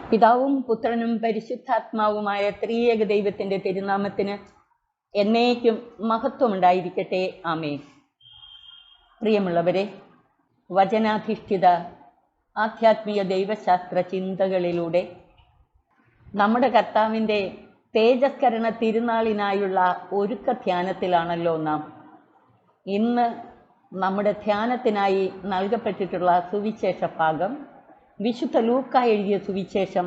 പിതാവും പുത്രനും പരിശുദ്ധാത്മാവുമായ ത്രിയേക ദൈവത്തിൻ്റെ തിരുനാമത്തിന് എന്നേക്കും മഹത്വമുണ്ടായിരിക്കട്ടെ. ആമേൻ. പ്രിയമുള്ളവരെ, വചനാധിഷ്ഠിത ആധ്യാത്മിക ദൈവശാസ്ത്ര ചിന്തകളിലൂടെ നമ്മുടെ കർത്താവിൻ്റെ തേജസ്കരണ തിരുനാളിനായുള്ള ഒരുക്ക ധ്യാനത്തിലാണല്ലോ നാം. ഇന്ന് നമ്മുടെ ധ്യാനത്തിനായി നൽകപ്പെട്ടിട്ടുള്ള സുവിശേഷ ഭാഗം വിശുദ്ധ ലൂക്കാ എഴുതിയ സുവിശേഷം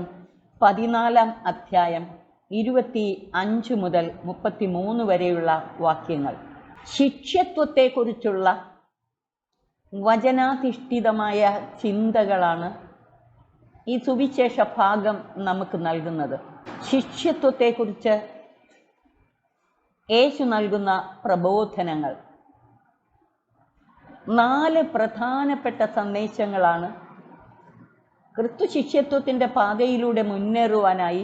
14-ാം അധ്യായം 25 മുതൽ 33 വരെയുള്ള വാക്യങ്ങൾ. ശിഷ്യത്വത്തെക്കുറിച്ചുള്ള വചനാധിഷ്ഠിതമായ ചിന്തകളാണ് ഈ സുവിശേഷ ഭാഗം നമുക്ക് നൽകുന്നത്. ശിഷ്യത്വത്തെക്കുറിച്ച് യേശു നൽകുന്ന പ്രബോധനങ്ങൾ 4 പ്രധാനപ്പെട്ട സന്ദേശങ്ങളാണ് ക്രിസ്തു ശിഷ്യത്വത്തിൻ്റെ പാതയിലൂടെ മുന്നേറുവാനായി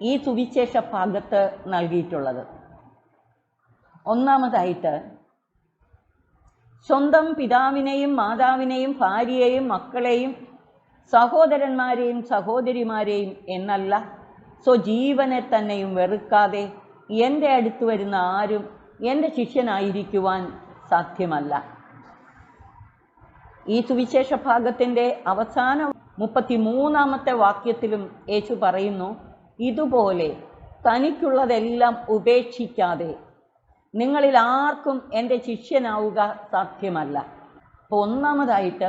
ഈ സുവിശേഷ ഭാഗത്ത് നൽകിയിട്ടുള്ളത്. ഒന്നാമതായിട്ട്, സ്വന്തം പിതാവിനെയും മാതാവിനെയും ഭാര്യയെയും മക്കളെയും സഹോദരന്മാരെയും സഹോദരിമാരെയും എന്നല്ല, സ്വജീവനെ തന്നെയും വെറുക്കാതെ എൻ്റെ അടുത്ത് വരുന്ന ആരും എൻ്റെ ശിഷ്യനായിരിക്കുവാൻ സാധ്യമല്ല. ഈ സുവിശേഷ ഭാഗത്തിൻ്റെ അവസാന 33-ാമത്തെ വാക്യത്തിലും യേശു പറയുന്നു, ഇതുപോലെ തനിക്കുള്ളതെല്ലാം ഉപേക്ഷിക്കാതെ നിങ്ങളിൽ ആർക്കും എൻ്റെ ശിഷ്യനാവുക സാധ്യമല്ല. അപ്പോൾ ഒന്നാമതായിട്ട്,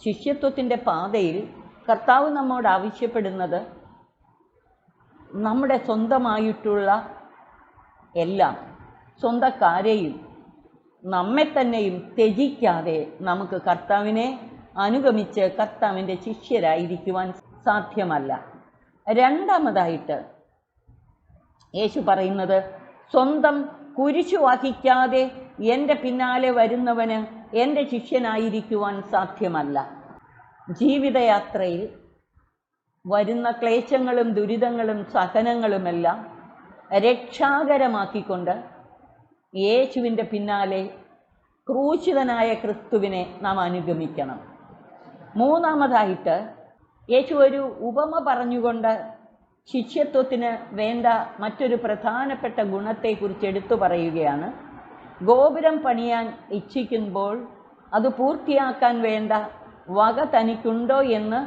ശിഷ്യത്വത്തിൻ്റെ പാതയിൽ കർത്താവ് നമ്മോട് ആവശ്യപ്പെടുന്നത് നമ്മുടെ സ്വന്തമായിട്ടുള്ള എല്ലാം, സ്വന്തക്കാരെയും നമ്മെ തന്നെയും ത്യജിക്കാതെ നമുക്ക് കർത്താവിനെ അനുഗമിച്ച് കർത്താവിൻ്റെ ശിഷ്യരായിരിക്കുവാൻ സാധ്യമല്ല. രണ്ടാമതായിട്ട് യേശു പറയുന്നത്, സ്വന്തം കുരിശു വഹിക്കാതെ എൻ്റെ പിന്നാലെ വരുന്നവന് എൻ്റെ ശിഷ്യനായിരിക്കുവാൻ സാധ്യമല്ല. ജീവിതയാത്രയിൽ വരുന്ന ക്ലേശങ്ങളും ദുരിതങ്ങളും സഹനങ്ങളുമെല്ലാം രക്ഷാകരമാക്കിക്കൊണ്ട് യേശുവിൻ്റെ പിന്നാലെ ക്രൂശിതനായ ക്രിസ്തുവിനെ നാം അനുഗമിക്കണം. മൂന്നാമതായിട്ട് യേശു ഒരു ഉപമ പറഞ്ഞുകൊണ്ട് ശിഷ്യത്വത്തിന് വേണ്ട മറ്റൊരു പ്രധാനപ്പെട്ട ഗുണത്തെക്കുറിച്ച് എടുത്തു പറയുകയാണ്. ഗോപുരം പണിയാൻ ഇച്ഛിക്കുമ്പോൾ അത് പൂർത്തിയാക്കാൻ വേണ്ട വക തനിക്കുണ്ടോ എന്ന്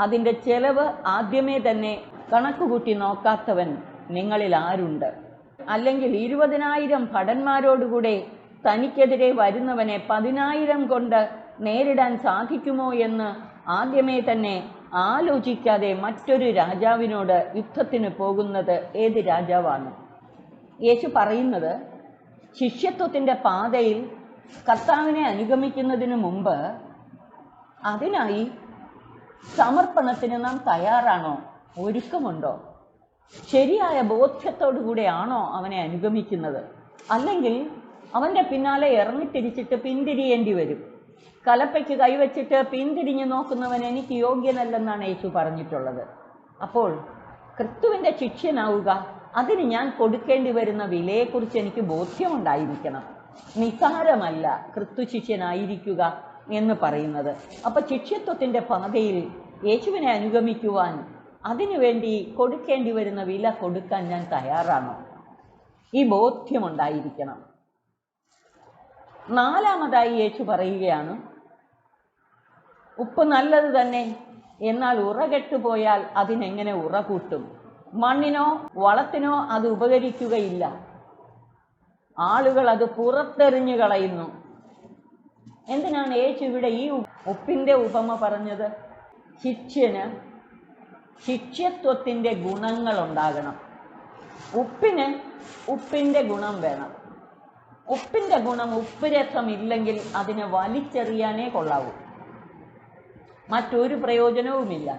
അതിൻ്റെ ചെലവ് ആദ്യമേ തന്നെ കണക്കുകൂട്ടി നോക്കാത്തവൻ നിങ്ങളിൽ ആരുണ്ട്? അല്ലെങ്കിൽ 20,000 ഭടന്മാരോടുകൂടെ തനിക്കെതിരെ വരുന്നവനെ 10,000 കൊണ്ട് നേരിടാൻ സാധിക്കുമോ എന്ന് ആദ്യമേ തന്നെ ആലോചിക്കാതെ മറ്റൊരു രാജാവിനോട് യുദ്ധത്തിന് പോകുന്നത് ഏത് രാജാവാണ്? യേശു പറയുന്നത്, ശിഷ്യത്വത്തിൻ്റെ പാതയിൽ കർത്താവിനെ അനുഗമിക്കുന്നതിന് മുമ്പ് അതിനായി സമർപ്പണത്തിന് നാം തയ്യാറാണോ? ഒരുക്കമുണ്ടോ? ശരിയായ ബോധ്യത്തോടു കൂടെയാണോ അവനെ അനുഗമിക്കുന്നത്? അല്ലെങ്കിൽ അവൻ്റെ പിന്നാലെ ഇറങ്ങിത്തിരിച്ചിട്ട് പിന്തിരിയേണ്ടി വരും. കലപ്പയ്ക്ക് കൈവച്ചിട്ട് പിന്തിരിഞ്ഞ് നോക്കുന്നവൻ എനിക്ക് യോഗ്യനല്ലെന്നാണ് യേശു പറഞ്ഞിട്ടുള്ളത്. അപ്പോൾ ക്രിസ്തുവിൻ്റെ ശിഷ്യനാവുക, അതിന് ഞാൻ കൊടുക്കേണ്ടി വരുന്ന വിലയെക്കുറിച്ച് എനിക്ക് ബോധ്യമുണ്ടായിരിക്കണം. നിസ്സാരമല്ല ക്രിസ്തു ശിഷ്യനായിരിക്കുക എന്ന് പറയുന്നത്. അപ്പോൾ ശിഷ്യത്വത്തിൻ്റെ പാതയിൽ യേശുവിനെ അനുഗമിക്കുവാൻ അതിനുവേണ്ടി കൊടുക്കേണ്ടി വരുന്ന വില കൊടുക്കാൻ ഞാൻ തയ്യാറാണോ? ഈ ബോധ്യമുണ്ടായിരിക്കണം. നാലാമതായി യേശു പറയുകയാണ്, ഉപ്പ് നല്ലത് തന്നെ, എന്നാൽ ഉറകെട്ടുപോയാൽ അതിനെങ്ങനെ ഉറ കൂട്ടും? മണ്ണിനോ വളത്തിനോ അത് ഉപകരിക്കുകയില്ല, ആളുകൾ അത് പുറത്തെറിഞ്ഞു കളയുന്നു. എന്തിനാണ് യേശു ഇവിടെ ഈ ഉപ്പിൻ്റെ ഉപമ പറഞ്ഞത്? ശിഷ്യന് ശിഷ്യത്വത്തിൻ്റെ ഗുണങ്ങളുണ്ടാകണം. ഉപ്പിന് ഉപ്പിൻ്റെ ഗുണം വേണം. ഉപ്പിൻ്റെ ഗുണം, ഉപ്പ് രസമില്ലെങ്കിൽ അതിനെ വലിച്ചെറിയാനേ കൊള്ളാവൂ, മറ്റൊരു പ്രയോജനവുമില്ല.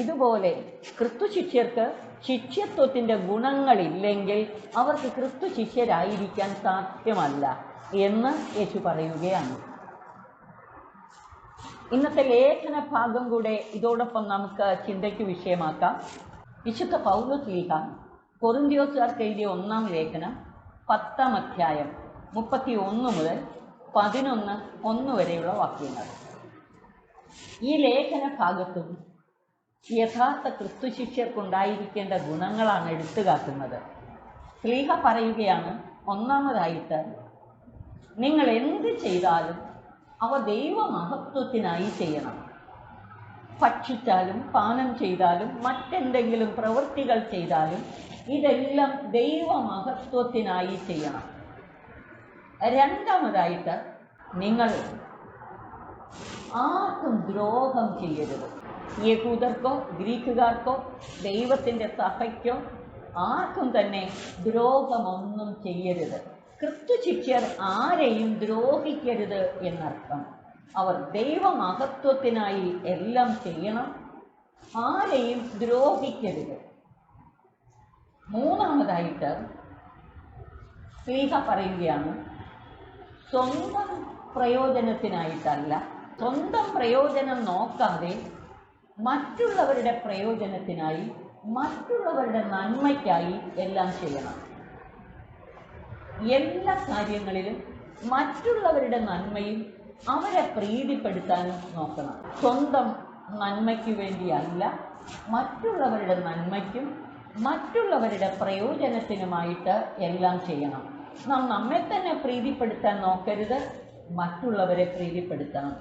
ഇതുപോലെ ക്രിസ്തു ശിഷ്യർക്ക് ശിഷ്യത്വത്തിൻ്റെ ഗുണങ്ങളില്ലെങ്കിൽ അവർക്ക് ക്രിസ്തു ശിഷ്യരായിരിക്കാൻ സാധ്യമല്ല എന്ന് യേശു പറയുകയാണ്. ഇന്നത്തെ ലേഖന ഭാഗം കൂടെ ഇതോടൊപ്പം നമുക്ക് ചിന്തയ്ക്ക് വിഷയമാക്കാം. വിശുദ്ധ പൗലോസ് കൊറിന്ത്യക്കാർക്ക് എഴുതിയ 1-ാം ലേഖനം 10-ാം അധ്യായം 31 മുതൽ 11 വരെയുള്ള വാക്യങ്ങൾ. ഈ ലേഖന ഭാഗത്തും യഥാർത്ഥ ക്രിസ്തു ശിഷ്യർക്കുണ്ടായിരിക്കേണ്ട ഗുണങ്ങളാണ് എടുത്തു കാട്ടുന്നത്. ശ്ലീഹ പറയുകയാണ്, ഒന്നാമതായിട്ട് നിങ്ങൾ എന്ത് ചെയ്താലും അവ ദൈവമഹത്വത്തിനായി ചെയ്യണം. ഭക്ഷിച്ചാലും പാനം ചെയ്താലും മറ്റെന്തെങ്കിലും പ്രവൃത്തികൾ ചെയ്താലും ഇതെല്ലാം ദൈവമഹത്വത്തിനായി ചെയ്യണം. രണ്ടാമതായിട്ട് നിങ്ങൾ ആർക്കും ദ്രോഹം ചെയ്യരുത്. യഹൂദർക്കോ ഗ്രീക്കുകാർക്കോ ദൈവത്തിൻ്റെ സഭയ്ക്കോ ആർക്കും തന്നെ ദ്രോഹമൊന്നും ചെയ്യരുത്. ക്രിസ്തു ശിഷ്യർ ആരെയും ദ്രോഹിക്കരുത് എന്നർത്ഥം. അവർ ദൈവമഹത്വത്തിനായി എല്ലാം ചെയ്യണം, ആരെയും ദ്രോഹിക്കരുത്. മൂന്നാമതായിട്ട് ശ്ലീഹ പറയുകയാണ്, സ്വന്തം പ്രയോജനത്തിനായിട്ടല്ല, സ്വന്തം പ്രയോജനം നോക്കാതെ മറ്റുള്ളവരുടെ പ്രയോജനത്തിനായി, മറ്റുള്ളവരുടെ നന്മയ്ക്കായി എല്ലാം ചെയ്യണം. എല്ലാ കാര്യങ്ങളിലും മറ്റുള്ളവരുടെ നന്മയും അവരെ പ്രീതിപ്പെടുത്താനും നോക്കണം. സ്വന്തം നന്മയ്ക്ക് വേണ്ടിയല്ല, മറ്റുള്ളവരുടെ നന്മയ്ക്കും മറ്റുള്ളവരുടെ പ്രയോജനത്തിനുമായിട്ട് എല്ലാം ചെയ്യണം. നാം നമ്മെ തന്നെ പ്രീതിപ്പെടുത്താൻ നോക്കരുത്, മറ്റുള്ളവരെ പ്രീതിപ്പെടുത്തണം.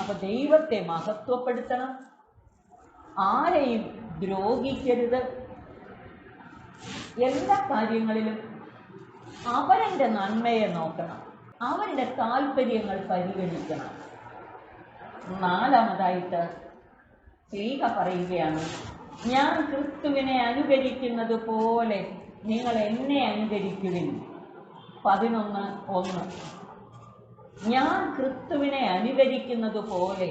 അപ്പോൾ ദൈവത്തെ മഹത്വപ്പെടുത്തണം, ആരെയും ദ്രോഹിക്കരുത്, എല്ലാ കാര്യങ്ങളിലും അവരുടെ നന്മയെ നോക്കണം, അവരുടെ താല്പര്യങ്ങൾ പരിഗണിക്കണം. നാലാമതായിട്ട് ശ്ലീഹ പറയുകയാണ്, ഞാൻ ക്രിസ്തുവിനെ അനുകരിക്കുന്നത് പോലെ നിങ്ങൾ എന്നെ അനുകരിക്കുവിൻ. 11:1. ഞാൻ ക്രിസ്തുവിനെ അനുകരിക്കുന്നത് പോലെ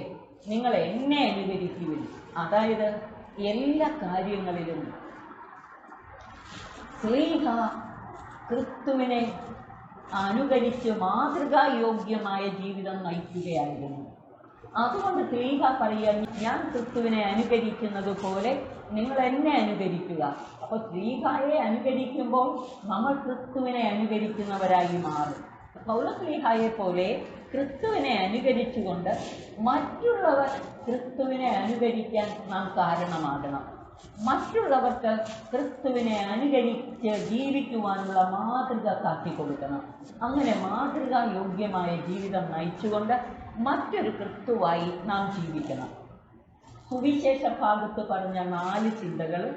നിങ്ങൾ എന്നെ അനുകരിക്കുവിൻ. അതായത് എല്ലാ കാര്യങ്ങളിലും ശ്ലീഹ ക്രിസ്തുവിനെ അനുകരിച്ച് മാതൃകായോഗ്യമായ ജീവിതം നയിക്കുകയായിരുന്നു. അതുകൊണ്ട് ശ്ലീഹ പറയുക, ഞാൻ ക്രിസ്തുവിനെ അനുകരിക്കുന്നത് പോലെ നിങ്ങൾ എന്നെ അനുകരിക്കുക. അപ്പോൾ ശ്ലീഹായെ അനുകരിക്കുമ്പോൾ നമ്മൾ ക്രിസ്തുവിനെ അനുകരിക്കുന്നവരായി മാറും. പൗലോസ്ലീഹായെ പോലെ ക്രിസ്തുവിനെ അനുകരിച്ചുകൊണ്ട് മറ്റുള്ളവർ ക്രിസ്തുവിനെ അനുകരിക്കാൻ നാം കാരണമാകണം. മറ്റുള്ളവർക്ക് ക്രിസ്തുവിനെ അനുകരിച്ച് ജീവിക്കുവാനുള്ള മാതൃക കാട്ടിക്കൊടുക്കണം. അങ്ങനെ മാതൃകായോഗ്യമായ ജീവിതം നയിച്ചുകൊണ്ട് മറ്റൊരു ക്രിസ്തുവായി നാം ജീവിക്കണം. സുവിശേഷ ഭാഗത്ത് പറഞ്ഞ 4 ചിന്തകളും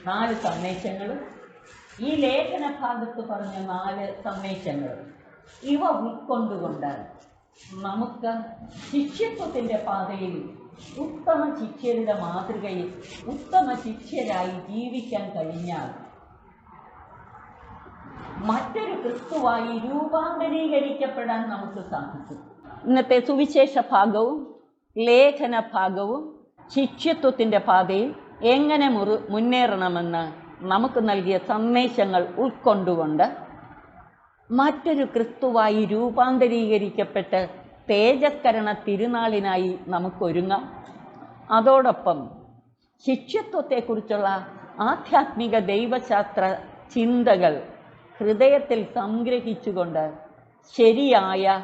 4 സന്ദേശങ്ങളും, ഈ ലേഖന ഭാഗത്ത് പറഞ്ഞ 4 സന്ദേശങ്ങളും, ഇവ ഉൾക്കൊണ്ടുകൊണ്ട് നമുക്ക് ശിഷ്യത്വത്തിൻ്റെ പാതയിൽ ഉത്തമ ശിഷ്യരുടെ മാതൃകയിൽ ഉത്തമ ശിഷ്യരായി ജീവിക്കാൻ കഴിഞ്ഞാൽ മറ്റൊരു ക്രിസ്തുവായി രൂപാന്തരീകരിക്കപ്പെടാൻ നമുക്ക് സാധിക്കും. ഇന്നത്തെ സുവിശേഷ ഭാഗവും ലേഖന ഭാഗവും ശിഷ്യത്വത്തിൻ്റെ പാതയിൽ എങ്ങനെ മുന്നേറണമെന്ന് നമുക്ക് നൽകിയ സന്ദേശങ്ങൾ ഉൾക്കൊണ്ടുകൊണ്ട് മറ്റൊരു ക്രിസ്തുവായി രൂപാന്തരീകരിക്കപ്പെട്ട് തേജസ്കരണ തിരുനാളിനായി നമുക്കൊരുങ്ങാം. അതോടൊപ്പം ശിഷ്യത്വത്തെക്കുറിച്ചുള്ള ആധ്യാത്മിക ദൈവശാസ്ത്ര ചിന്തകൾ ഹൃദയത്തിൽ സംഗ്രഹിച്ചുകൊണ്ട് ശരിയായ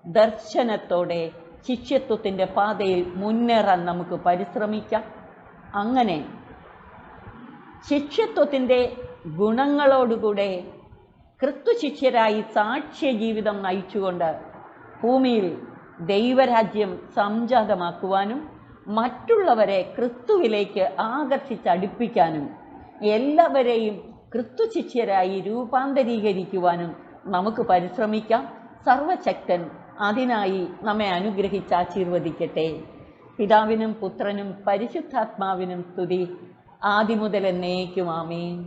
ദർശനത്തോടെ ശിഷ്യത്വത്തിൻ്റെ പാതയിൽ മുന്നേറാൻ നമുക്ക് പരിശ്രമിക്കാം. അങ്ങനെ ശിഷ്യത്വത്തിൻ്റെ ഗുണങ്ങളോടുകൂടെ ക്രിസ്തു ശിഷ്യരായി സാക്ഷ്യ ജീവിതം നയിച്ചുകൊണ്ട് ഭൂമിയിൽ ദൈവരാജ്യം സംജാതമാക്കുവാനും മറ്റുള്ളവരെ ക്രിസ്തുവിലേക്ക് ആകർഷിച്ചടുപ്പിക്കാനും എല്ലാവരെയും ക്രിസ്തു ശിഷ്യരായി രൂപാന്തരീകരിക്കുവാനും നമുക്ക് പരിശ്രമിക്കാം. സർവശക്തൻ അതിനായി നമ്മെ അനുഗ്രഹിച്ച് ആശീർവദിക്കട്ടെ. പിതാവിനും പുത്രനും പരിശുദ്ധാത്മാവിനും സ്തുതി, ആദിമുതൽ എന്നേക്കും. ആമേൻ.